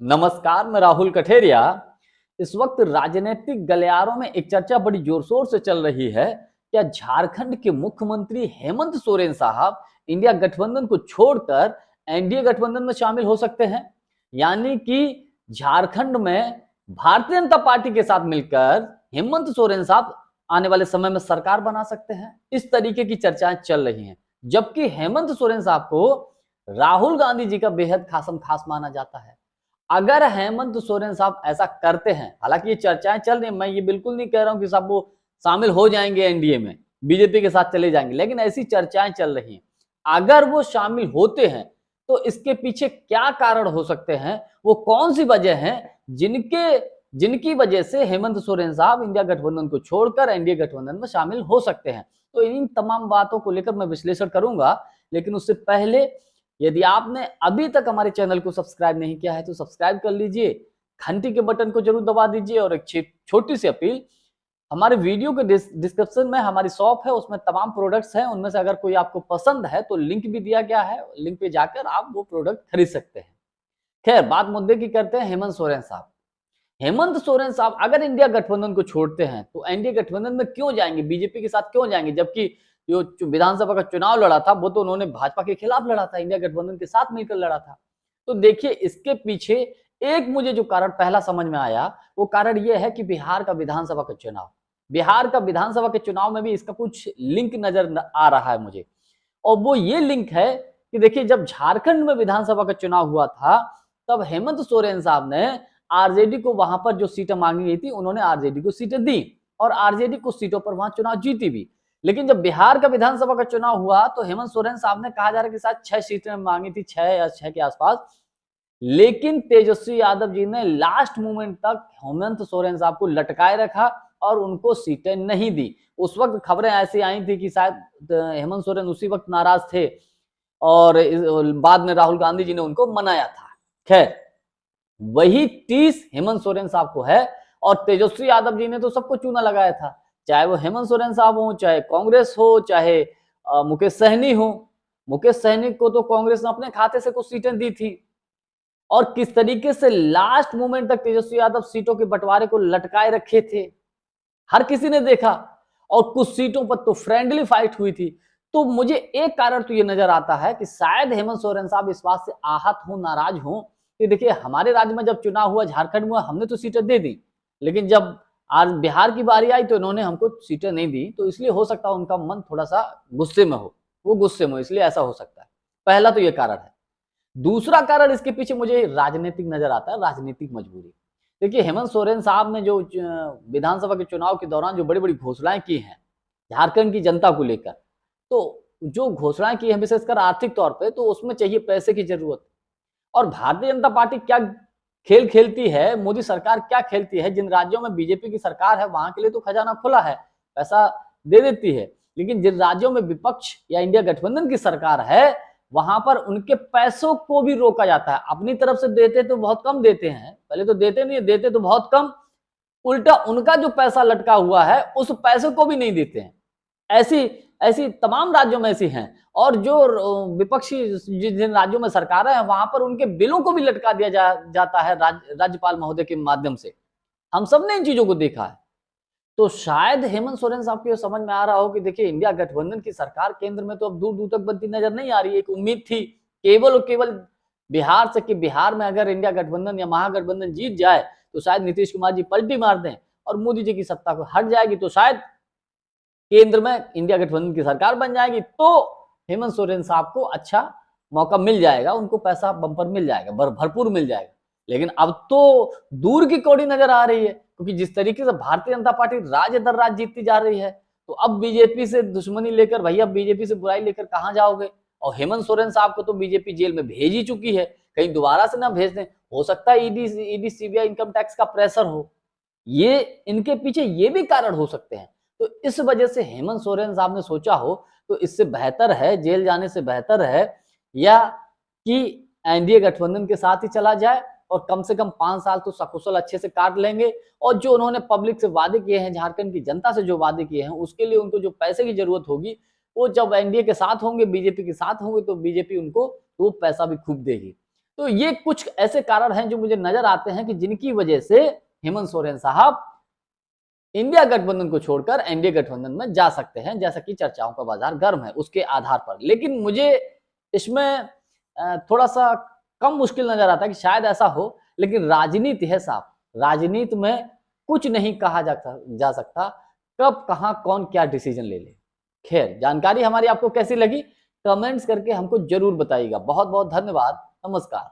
नमस्कार, मैं राहुल कठेरिया। इस वक्त राजनीतिक गलियारों में एक चर्चा बड़ी जोर शोर से चल रही है। क्या झारखंड के मुख्यमंत्री हेमंत सोरेन साहब इंडिया गठबंधन को छोड़कर एनडीए गठबंधन में शामिल हो सकते हैं? यानी कि झारखंड में भारतीय जनता पार्टी के साथ मिलकर हेमंत सोरेन साहब आने वाले समय में सरकार बना सकते हैं। इस तरीके की चर्चाएं चल रही हैं, जबकि हेमंत सोरेन साहब को राहुल गांधी जी का बेहद खासम खास माना जाता है। अगर हेमंत सोरेन साहब ऐसा करते हैं, हालांकि ये चर्चाएं चल रही हैं, मैं ये बिल्कुल नहीं कह रहा हूं कि साहब वो शामिल हो जाएंगे एनडीए में, बीजेपी के साथ चले जाएंगे, लेकिन ऐसी चर्चाएं चल रही हैं। अगर वो शामिल होते हैं तो इसके पीछे क्या कारण हो सकते हैं, वो कौन सी वजह है जिनकी वजह से हेमंत सोरेन साहब इंडिया गठबंधन को छोड़कर एनडीए गठबंधन में शामिल हो सकते हैं। तो इन तमाम बातों को लेकर मैं विश्लेषण करूंगा, लेकिन उससे पहले यदि आपने अभी तक हमारे चैनल को सब्सक्राइब नहीं किया है तो सब्सक्राइब कर लीजिए, घंटी के बटन को जरूर दबा दीजिए। और एक छोटी सी अपील, हमारे वीडियो के डिस्क्रिप्शन में हमारी शॉप है, उसमें तमाम प्रोडक्ट्स हैं। उनमें से अगर कोई आपको पसंद है तो लिंक भी दिया गया है, लिंक पे जाकर आप वो प्रोडक्ट खरीद सकते हैं। खैर, बात मुद्दे की करते हैं। हेमंत सोरेन साहब, हेमंत सोरेन साहब अगर इंडिया गठबंधन को छोड़ते हैं तो एनडीए गठबंधन में क्यों जाएंगे, बीजेपी के साथ क्यों जाएंगे? जबकि जो विधानसभा का चुनाव लड़ा था वो तो उन्होंने भाजपा के खिलाफ लड़ा था, इंडिया गठबंधन के साथ मिलकर लड़ा था। तो देखिए, इसके पीछे एक मुझे जो कारण पहला समझ में आया, वो कारण ये है कि बिहार का विधानसभा का चुनाव, बिहार का विधानसभा के चुनाव में भी इसका कुछ लिंक नजर आ रहा है मुझे। और वो ये लिंक है कि देखिए, जब झारखंड में विधानसभा का चुनाव हुआ था तब हेमंत सोरेन साहब ने आरजेडी को वहां पर जो सीटें मांगी गई थी, उन्होंने आरजेडी को सीटें दी और आरजेडी कुछ सीटों पर वहां चुनाव जीती भी। लेकिन जब बिहार का विधानसभा का चुनाव हुआ तो हेमंत सोरेन साहब ने कहा जा रहा है कि शायद 6 सीटें मांगी थी, 6 या 6 के आसपास। लेकिन तेजस्वी यादव जी ने लास्ट मोमेंट तक हेमंत सोरेन साहब को लटकाए रखा और उनको सीटें नहीं दी। उस वक्त खबरें ऐसी आई थी कि शायद हेमंत सोरेन उसी वक्त नाराज थे और बाद में राहुल गांधी जी ने उनको मनाया था। खैर, वही 30 हेमंत सोरेन साहब को है और तेजस्वी यादव जी ने तो सबको चूना लगाया था, चाहे वो हेमंत सोरेन साहब हो, चाहे कांग्रेस हो, चाहे मुकेश सहनी हो। मुकेश सहनी को तो कांग्रेस ने अपने खाते से कुछ सीटें दी थी और किस तरीके से लास्ट मोमेंट तक तेजस्वी यादव सीटों के बंटवारे को लटकाए रखे थे, हर किसी ने देखा। और कुछ सीटों पर तो फ्रेंडली फाइट हुई थी। तो मुझे एक कारण तो ये नजर आता है कि शायद हेमंत सोरेन साहब इस बात से आहत हो, नाराज हो कि देखिए, हमारे राज्य में जब चुनाव हुआ, झारखंड में हमने तो सीटें दे दी, लेकिन जब आज बिहार की बारी आई तो इन्होंने हमको सीटें नहीं दी। तो इसलिए हो सकता है उनका मन थोड़ा सा गुस्से में हो, वो गुस्से में हो, इसलिए ऐसा हो सकता है। पहला तो ये कारण है। दूसरा कारण इसके पीछे मुझे राजनीतिक नजर आता है, राजनीतिक मजबूरी। देखिए, हेमंत सोरेन साहब ने जो विधानसभा के चुनाव के दौरान जो बड़ी बड़ी घोषणाएं की हैं झारखंड की जनता को लेकर, तो जो घोषणाएं की हैं विशेषकर आर्थिक तौर पे, तो उसमें चाहिए पैसे की जरूरत। और भारतीय जनता पार्टी क्या खेल खेलती है, मोदी सरकार क्या खेलती है, जिन राज्यों में बीजेपी की सरकार है वहां के लिए तो खजाना खुला है, पैसा दे देती है। लेकिन जिन राज्यों में विपक्ष या इंडिया गठबंधन की सरकार है, वहां पर उनके पैसों को भी रोका जाता है। अपनी तरफ से देते तो बहुत कम देते हैं, पहले तो देते नहीं, देते तो बहुत कम, उल्टा उनका जो पैसा लटका हुआ है उस पैसे को भी नहीं देते हैं। ऐसी ऐसी तमाम राज्यों में ऐसी हैं। और जो विपक्षी जिन राज्यों में सरकारें हैं वहां पर उनके बिलों को भी लटका दिया जाता है राज्यपाल महोदय के माध्यम से। हम सब ने इन चीजों को देखा है। तो शायद हेमंत सोरेन साहब को समझ में आ रहा हो कि देखिए, इंडिया गठबंधन की सरकार केंद्र में तो अब दूर दूर तक बनती नजर नहीं आ रही है। एक उम्मीद थी केवल और केवल बिहार से कि बिहार में अगर इंडिया गठबंधन या महागठबंधन जीत जाए तो शायद नीतीश कुमार जी पलटी मार दें और मोदी जी की सत्ता को हट जाएगी, तो शायद केंद्र में इंडिया गठबंधन की सरकार बन जाएगी, तो हेमंत सोरेन साहब को अच्छा मौका मिल जाएगा, उनको पैसा बम्पर मिल जाएगा, भरपूर मिल जाएगा। लेकिन अब तो दूर की कौड़ी नजर आ रही है, क्योंकि जिस तरीके से भारतीय जनता पार्टी राज्य दर राज्य जीतती जा रही है, तो अब बीजेपी से दुश्मनी लेकर, भैया बीजेपी से बुराई लेकर कहां जाओगे? और हेमंत सोरेन साहब को तो बीजेपी जेल में भेज ही चुकी है, कहीं दोबारा से ना भेज दें। हो सकता है ईडी सीबीआई इनकम टैक्स का प्रेशर हो, ये इनके पीछे ये भी कारण हो सकते हैं। तो इस वजह से हेमंत सोरेन साहब ने सोचा हो तो इससे बेहतर है, जेल जाने से बेहतर है या कि एनडीए गठबंधन के साथ ही चला जाए और कम से कम 5 साल तो सकुशल अच्छे से काट लेंगे। और जो उन्होंने पब्लिक से वादे किए हैं, झारखंड की जनता से जो वादे किए हैं, उसके लिए उनको जो पैसे की जरूरत होगी, वो जब एनडीए के साथ होंगे, बीजेपी के साथ होंगे, तो बीजेपी उनको वो पैसा भी खूब देगी। तो ये कुछ ऐसे कारण हैं जो मुझे नजर आते हैं कि जिनकी वजह से हेमंत सोरेन साहब इंडिया गठबंधन को छोड़कर एनडीए गठबंधन में जा सकते हैं, जैसा कि चर्चाओं का बाजार गर्म है उसके आधार पर। लेकिन मुझे इसमें थोड़ा सा कम मुश्किल नजर आता है कि शायद ऐसा हो, लेकिन राजनीति है साहब, राजनीति में कुछ नहीं कहा जा सकता, कब कहां कौन क्या डिसीजन ले ले। खैर, जानकारी हमारी आपको कैसी लगी कमेंट्स करके हमको जरूर बताइएगा। बहुत बहुत धन्यवाद, नमस्कार।